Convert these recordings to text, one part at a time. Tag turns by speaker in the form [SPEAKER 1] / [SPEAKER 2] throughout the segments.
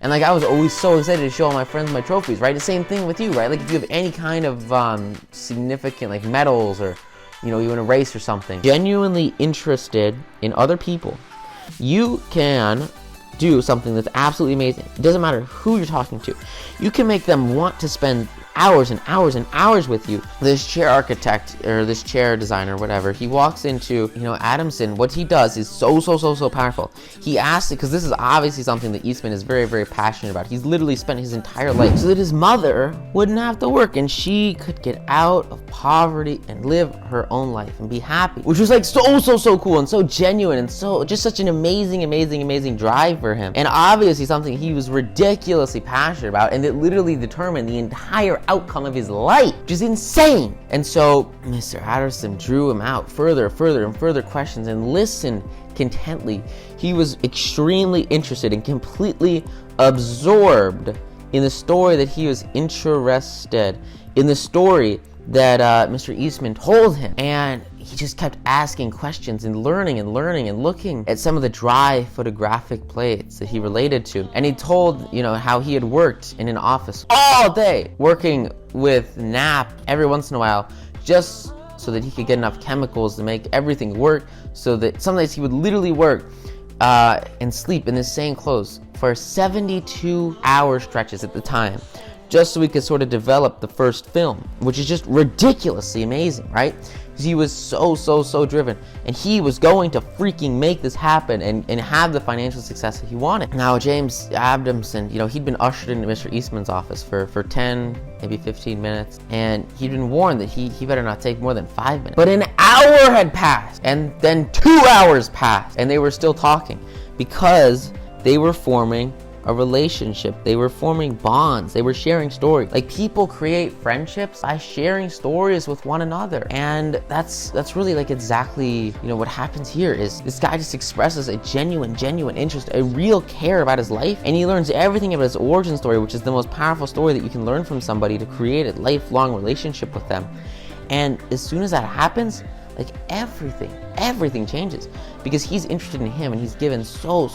[SPEAKER 1] And like I was always so excited to show all my friends my trophies, right? The same thing with you, right? Like if you have any kind of significant like medals or you win a race or something, genuinely interested in other people, you can do something that's absolutely amazing. It doesn't matter who you're talking to. You can make them want to spend hours and hours and hours with you. This chair architect or this chair designer, whatever, he walks into, Adamson. What he does is so powerful. He asks it, because this is obviously something that Eastman is very, very passionate about. He's literally spent his entire life so that his mother wouldn't have to work and she could get out of poverty and live her own life and be happy, which was like so cool and so genuine and so just such an amazing drive for him. And obviously something he was ridiculously passionate about, and it literally determined the entire outcome of his life, which is insane. And so Mr. Adamson drew him out further questions and listened contently. He was extremely interested and completely absorbed in the story that he was interested in, the story that Mr. Eastman told him. And he just kept asking questions and learning and looking at some of the dry photographic plates that he related to. And he told, how he had worked in an office all day, working with nap every once in a while, just so that he could get enough chemicals to make everything work, so that some days he would literally work and sleep in the same clothes for 72-hour stretches at the time, just so we could sort of develop the first film, which is just ridiculously amazing, right? Because he was so driven, and he was going to freaking make this happen and have the financial success that he wanted. Now, James Adamson, he'd been ushered into Mr. Eastman's office for 10, maybe 15 minutes, and he'd been warned that he better not take more than 5 minutes. But an hour had passed, and then 2 hours passed, and they were still talking, because they were forming a relationship. They were forming bonds. They were sharing stories. Like, people create friendships by sharing stories with one another. And that's really like exactly, what happens here is this guy just expresses a genuine interest, a real care about his life. And he learns everything about his origin story, which is the most powerful story that you can learn from somebody to create a lifelong relationship with them. And as soon as that happens, like everything changes, because he's interested in him and he's given so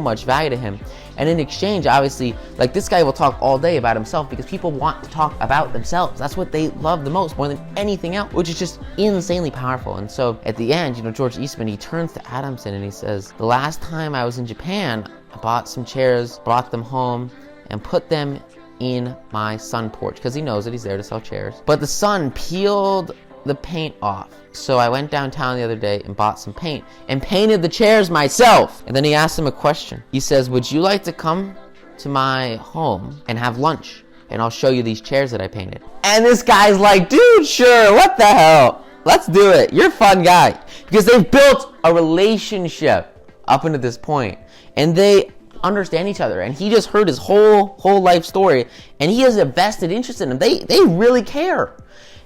[SPEAKER 1] much value to him. And in exchange, obviously, like, this guy will talk all day about himself, because people want to talk about themselves. That's what they love the most, more than anything else, which is just insanely powerful. And so at the end, George Eastman, he turns to Adamson and he says, "The last time I was in Japan, I bought some chairs, brought them home, and put them in my sun porch," because he knows that he's there to sell chairs. "But the sun peeled the paint off. So I went downtown the other day and bought some paint and painted the chairs myself." And then he asked him a question. He says, "Would you like to come to my home and have lunch? And I'll show you these chairs that I painted." And this guy's like, "Dude, sure, what the hell? Let's do it. You're a fun guy." Because they've built a relationship up until this point, and they understand each other. And he just heard his whole life story, and he has a vested interest in him. They really care.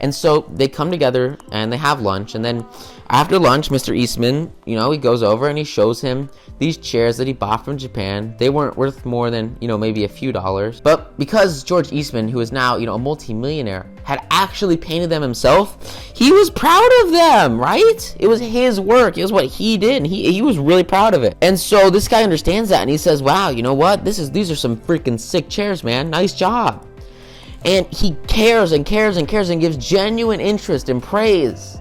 [SPEAKER 1] And so they come together and they have lunch. And then after lunch, Mr. Eastman, he goes over and he shows him these chairs that he bought from Japan. They weren't worth more than, maybe a few dollars. But because George Eastman, who is now, a multi-millionaire, had actually painted them himself, he was proud of them, right? It was his work. It was what he did. And he was really proud of it. And so this guy understands that. And he says, "Wow, you know what? These are some freaking sick chairs, man. Nice job." And he cares and gives genuine interest and praise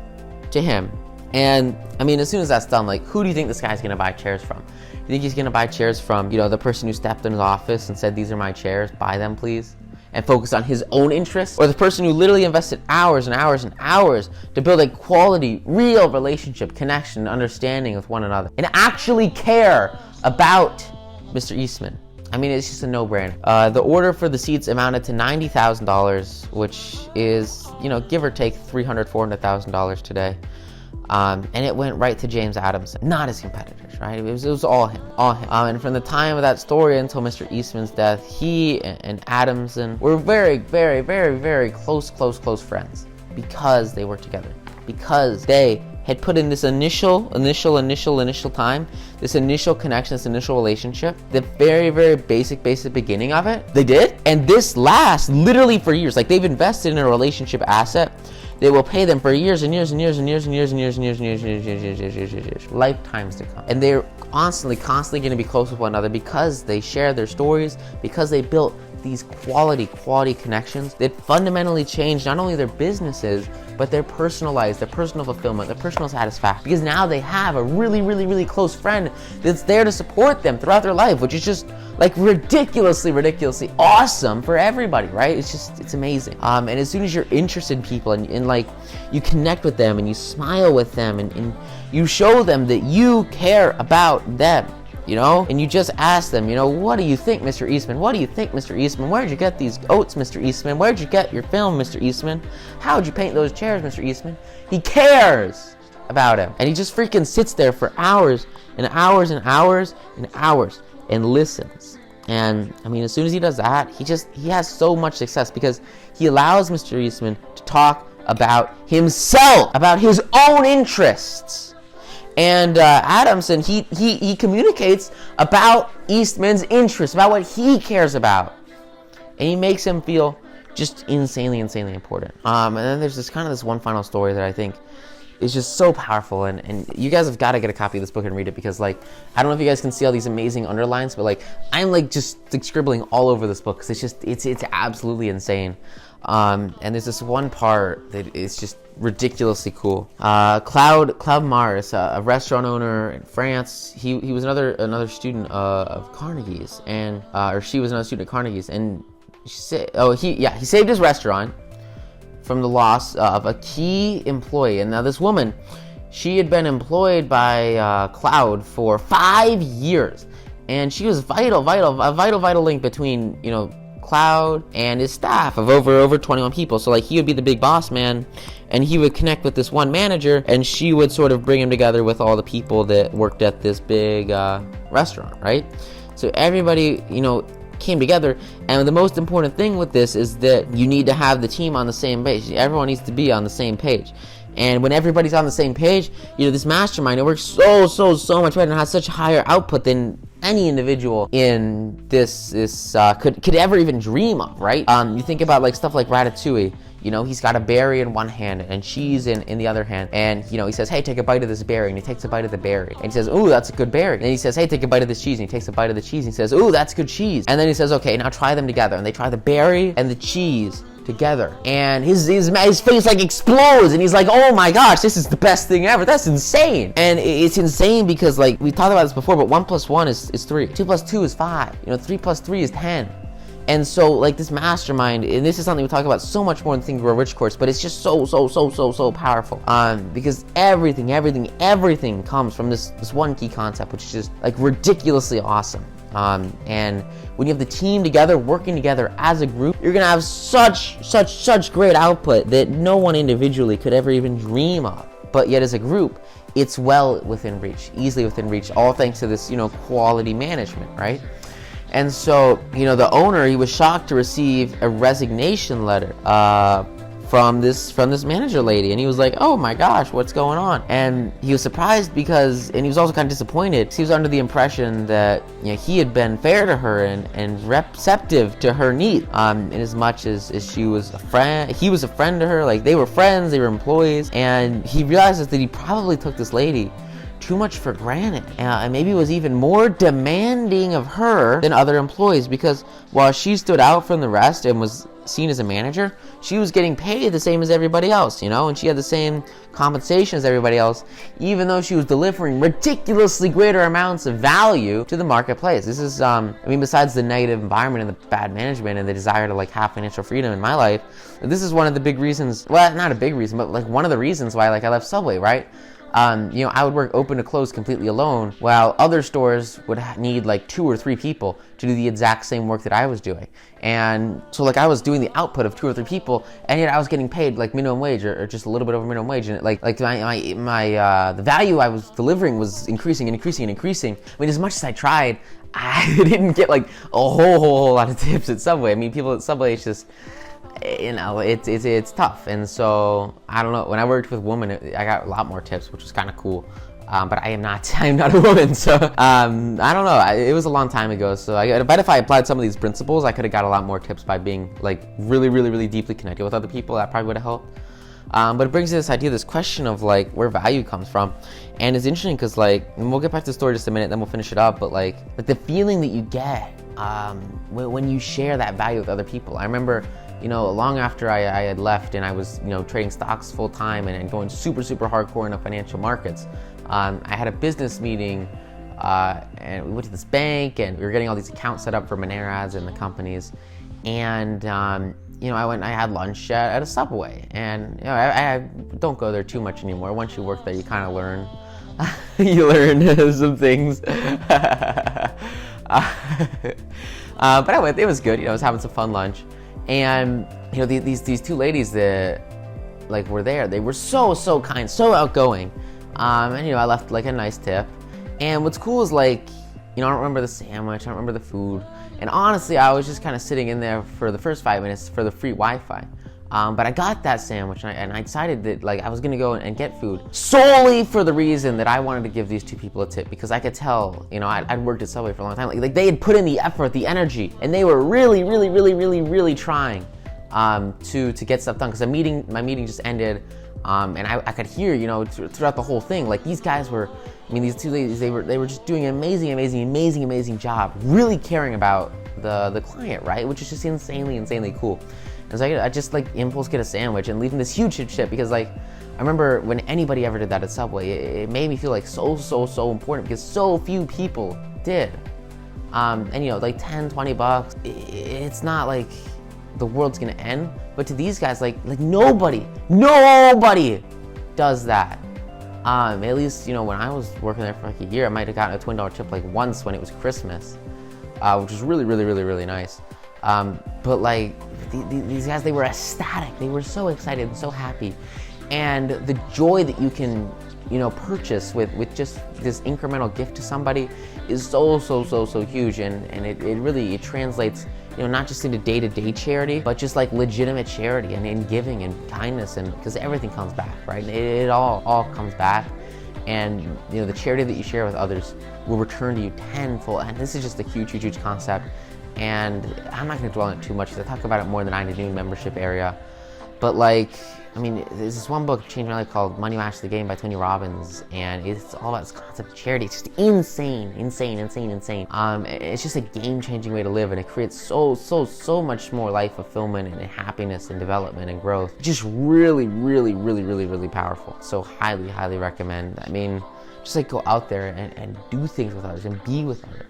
[SPEAKER 1] to him. And I mean, as soon as that's done, like, who do you think this guy's gonna buy chairs from? You think he's gonna buy chairs from, the person who stepped in his office and said, "These are my chairs, buy them please," and focused on his own interests? Or the person who literally invested hours and hours to build a quality, real relationship, connection, understanding with one another, and actually care about Mr. Eastman? I mean, it's just a no-brainer. The order for the seats amounted to $90,000, which is, give or take $300,000, $400,000 today. And it went right to James Adamson, not his competitors, right? It was all him. And from the time of that story until Mr. Eastman's death, he and Adamson were very close friends, because they worked together, because they had put in this initial time, this initial connection, this initial relationship, the very basic beginning of it, they did. And this lasts literally for years. Like, they've invested in a relationship asset they will pay them for years and years and years and years and years and years and years and years and years and years and years and years, lifetimes to come. And they're constantly going to be close with one another because they share their stories, because they built these quality connections that fundamentally change not only their businesses, but their personal lives, their personal fulfillment, their personal satisfaction. Because now they have a really close friend that's there to support them throughout their life, which is just like ridiculously awesome for everybody, right? It's amazing. And as soon as you're interested in people and like you connect with them and you smile with them and you show them that you care about them, you know, and you just ask them, you know, what do you think, Mr. Eastman? What do you think, Mr. Eastman? Where'd you get these oats, Mr. Eastman? Where'd you get your film, Mr. Eastman? How'd you paint those chairs, Mr. Eastman? He cares about him. And he just freaking sits there for hours and hours and hours and hours and listens. And I mean, as soon as he does that, he has so much success because he allows Mr. Eastman to talk about himself, about his own interests. And Adamson, he communicates about Eastman's interests, about what he cares about. And he makes him feel just insanely important. And then there's this one final story that I think is just so powerful. And you guys have got to get a copy of this book and read it because, like, I don't know if you guys can see all these amazing underlines, but, like, I'm, like, just like, scribbling all over this book because it's absolutely insane. And there's this one part that is just ridiculously cool. Claude Mars, a restaurant owner in France. He was another student of Carnegie's, and or she was another student of Carnegie's, and he saved his restaurant from the loss of a key employee. And now this woman, she had been employed by Claude for 5 years, and she was a vital link between, you know, Cloud and his staff of over 21 people. So like he would be the big boss man and he would connect with this one manager and she would sort of bring him together with all the people that worked at this big restaurant, right? So everybody, you know, came together. And the most important thing with this is that you need to have the team on the same page. Everyone needs to be on the same page. And when everybody's on the same page, you know, this mastermind, it works so much better and has such higher output than any individual in this could ever even dream of, right? You think about like stuff like Ratatouille. You know, he's got a berry in one hand and cheese in the other hand. And, you know, he says, hey, take a bite of this berry. And he takes a bite of the berry. And he says, ooh, that's a good berry. And he says, hey, take a bite of this cheese. And he takes a bite of the cheese. And he says, ooh, that's good cheese. And then he says, okay, now try them together. And they try the berry and the cheese together. And his face like explodes. And he's like, oh my gosh, this is the best thing ever. That's insane. And it's insane because, like, we talked about this before, but 1 + 1 is 3. 2 + 2 is 5. You know, 3 + 3 is 10. And so, like, this mastermind, and this is something we talk about so much more in the Think and Grow Rich course, but it's just so powerful. Because everything comes from this one key concept, which is just, like, ridiculously awesome. And when you have the team together, working together as a group, you're gonna have such great output that no one individually could ever even dream of. But yet, as a group, it's well within reach, easily within reach, all thanks to this, you know, quality management, right? And so, you know, the owner, he was shocked to receive a resignation letter from this manager lady, and he was like, oh my gosh, what's going on? And he was surprised because, and he was also kind of disappointed. He was under the impression that, you know, he had been fair to her and receptive to her needs, in as much as she was a friend. He was a friend to her, like they were friends, they were employees, and he realizes that he probably took this lady too much for granted, and maybe was even more demanding of her than other employees, because while she stood out from the rest and was seen as a manager, she was getting paid the same as everybody else, you know, and she had the same compensation as everybody else, even though she was delivering ridiculously greater amounts of value to the marketplace. This is, I mean, besides the negative environment and the bad management and the desire to like have financial freedom in my life, this is one of the big reasons, well, not a big reason, but like one of the reasons why like I left Subway, right? You know, I would work open to close completely alone, while other stores would need like 2 or 3 people to do the exact same work that I was doing. And so like I was doing the output of 2 or 3 people, and yet I was getting paid like minimum wage or just a little bit over minimum wage. And like my the value I was delivering was increasing. I mean, as much as I tried, I didn't get like a whole lot of tips at Subway. I mean, people at Subway, it's just, you know, it's tough. And so I don't know, when I worked with women, I got a lot more tips, which was kind of cool. But I'm not a woman, so I don't know. It was a long time ago, so I bet if I applied some of these principles, I could have got a lot more tips by being like really deeply connected with other people. That probably would have helped. But it brings to this idea, this question of like where value comes from. And it's interesting because like, and we'll get back to the story in just a minute, then we'll finish it up. But like the feeling that you get when you share that value with other people. I remember, long after I had left and I was, trading stocks full time and going super, super hardcore into financial markets. I had a business meeting and we went to this bank and we were getting all these accounts set up for Moneras and the companies. And, I had lunch at a Subway, and I don't go there too much anymore. Once you work there, you kind of learn, some things. But I went. It was good. I was having some fun lunch, and these two ladies that were there. They were so kind, so outgoing, and I left like a nice tip. And what's cool is I don't remember the sandwich. I don't remember the food. And honestly, I was just kind of sitting in there for the first 5 minutes for the free Wi-Fi. But I got that sandwich, and I decided that I was gonna go and get food solely for the reason that I wanted to give these two people a tip, because I could tell, I'd worked at Subway for a long time. Like they had put in the effort, the energy, and they were really, really, really, really, really trying to get stuff done. Because my meeting just ended, and I could hear, throughout the whole thing, these guys were. These two ladies, they were just doing an amazing job, really caring about the client, right? Which is just insanely cool. And so I just impulse get a sandwich and leave them this huge tip, because I remember when anybody ever did that at Subway, it made me feel so important, because so few people did. And $10-20, it's not like the world's gonna end, but to these guys, nobody does that. At least, when I was working there for a year, I might have gotten a $20 tip once when it was Christmas, which was really nice. But these guys, they were ecstatic. They were so excited and so happy. And the joy that you can, purchase with just this incremental gift to somebody is so huge. And it really translates, not just into day-to-day charity, but just legitimate charity and giving and kindness, and because everything comes back, right? It all comes back. And the charity that you share with others will return to you tenfold. And this is just a huge concept. And I'm not going to dwell on it too much, because I talk about it more in the 9 to Noon membership area. But there's this one book, Changed My Life, called Money Matched the Game by Tony Robbins, and it's all about this concept of charity. It's just insane. It's just a game-changing way to live, and it creates so much more life fulfillment and happiness and development and growth. Just really powerful. So highly recommend. Just go out there and do things with others and be with others.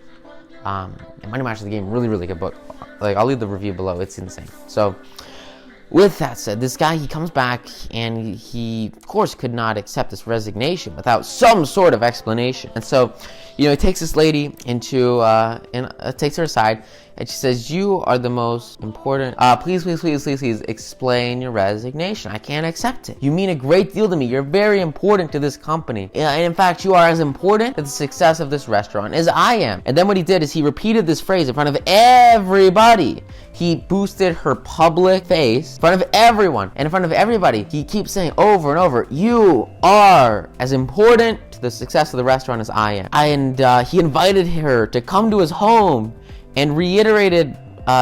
[SPEAKER 1] And Money Matches the Game, really good book. I'll leave the review below. It's insane. So, with that said, this guy, he comes back, and he, of course, could not accept this resignation without some sort of explanation. And so, he takes this lady into, takes her aside, and she says, "You are the most important. Please explain your resignation. I can't accept it. You mean a great deal to me. You're very important to this company. And in fact, you are as important to the success of this restaurant as I am." And then what he did is he repeated this phrase in front of everybody. He boosted her public face in front of everyone and in front of everybody. He keeps saying over and over, "You are as important to the success of the restaurant as I am." And he invited her to come to his home and reiterated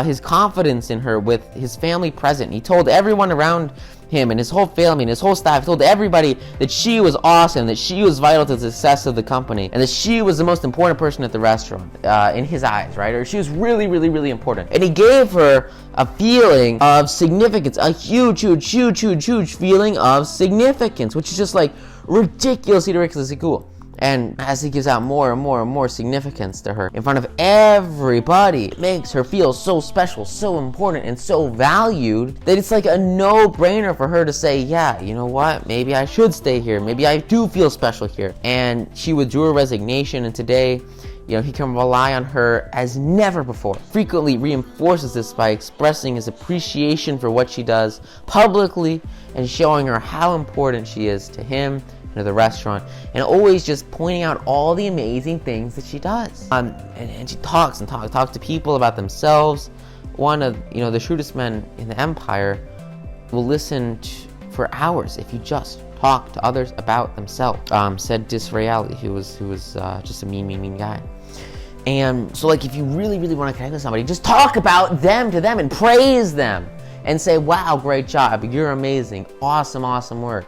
[SPEAKER 1] his confidence in her with his family present. He told everyone around him and his whole family and his whole staff, he told everybody that she was awesome, that she was vital to the success of the company, and that she was the most important person at the restaurant in his eyes, right? Or she was really important. And he gave her a feeling of significance, a huge feeling of significance, which is just ridiculously cool. And as he gives out more and more significance to her in front of everybody, it makes her feel so special, so important, and so valued that it's a no-brainer for her to say, "Yeah, you know what? Maybe I should stay here. Maybe I do feel special here." And she withdrew her resignation, and today, he can rely on her as never before. Frequently reinforces this by expressing his appreciation for what she does publicly and showing her how important she is to him, to the restaurant, and always just pointing out all the amazing things that she does. And she talks to people about themselves. One of the shrewdest men in the empire will listen for hours if you just talk to others about themselves. Said Disraeli, who was just a mean guy. And so if you really want to connect with somebody, just talk about them to them and praise them and say, wow, great job, you're amazing, awesome work.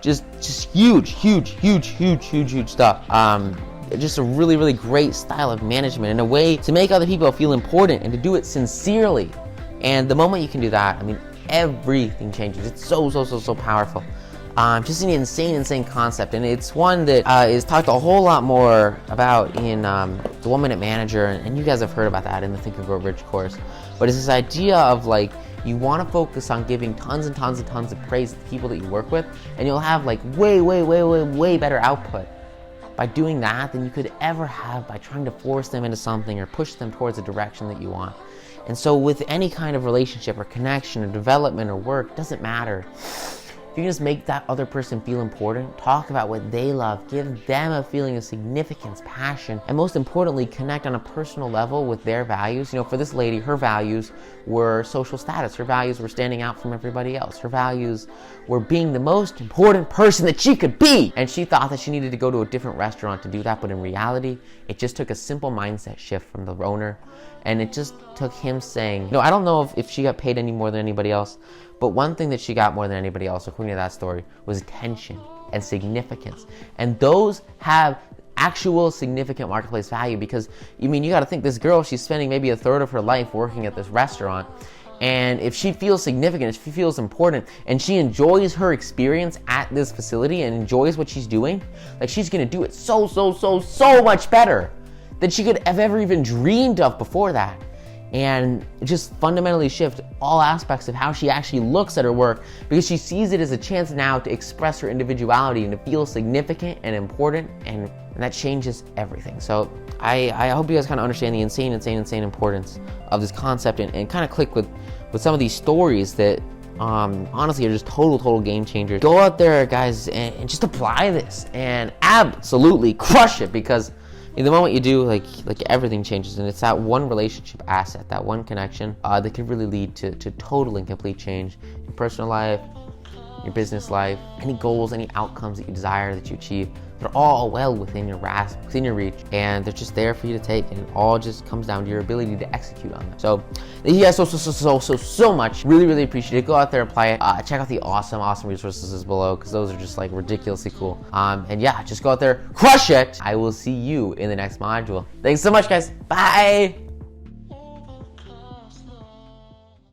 [SPEAKER 1] Just huge stuff. Just a really great style of management and a way to make other people feel important and to do it sincerely. And the moment you can do that, I mean, everything changes. It's so powerful. Just an insane concept, and it's one that is talked a whole lot more about in the 1 Minute Manager, and you guys have heard about that in the Think and Grow Rich course. But it's this idea of like, you want to focus on giving tons of praise to the people that you work with, and you'll have like way better output by doing that than you could ever have by trying to force them into something or push them towards a direction that you want. And so with any kind of relationship or connection or development or work, doesn't matter. If you can just make that other person feel important, talk about what they love, give them a feeling of significance, passion, and most importantly, connect on a personal level with their values. You know, for this lady, her values were social status. Her values were standing out from everybody else. Her values were being the most important person that she could be. And she thought that she needed to go to a different restaurant to do that, but in reality, it just took a simple mindset shift from the owner. And it just took him saying, no, I don't know if she got paid any more than anybody else, but one thing that she got more than anybody else, according to that story, was attention and significance. And those have actual significant marketplace value, because, I mean, you got to think, this girl, she's spending maybe a third of her life working at this restaurant. And if she feels significant, if she feels important, and she enjoys her experience at this facility and enjoys what she's doing, like, she's going to do it so much better than she could have ever even dreamed of before that. And just fundamentally shift all aspects of how she actually looks at her work, because she sees it as a chance now to express her individuality and to feel significant and important, and that changes everything. So I hope you guys kind of understand the insane importance of this concept, and kind of click with some of these stories that honestly are just total game changers. Go out there, guys, and just apply this and absolutely crush it, because in the moment you do, like everything changes, and it's that one relationship asset, that one connection that can really lead to total and complete change in personal life, your business life, any goals, any outcomes that you desire, that you achieve. They're all well within your grasp, within your reach, and they're just there for you to take, and it all just comes down to your ability to execute on them. So thank you guys so much. Really appreciate it. Go out there, apply it. Check out the awesome resources below, because those are just like ridiculously cool. And yeah, just go out there, crush it. I will see you in the next module. Thanks so much, guys. Bye.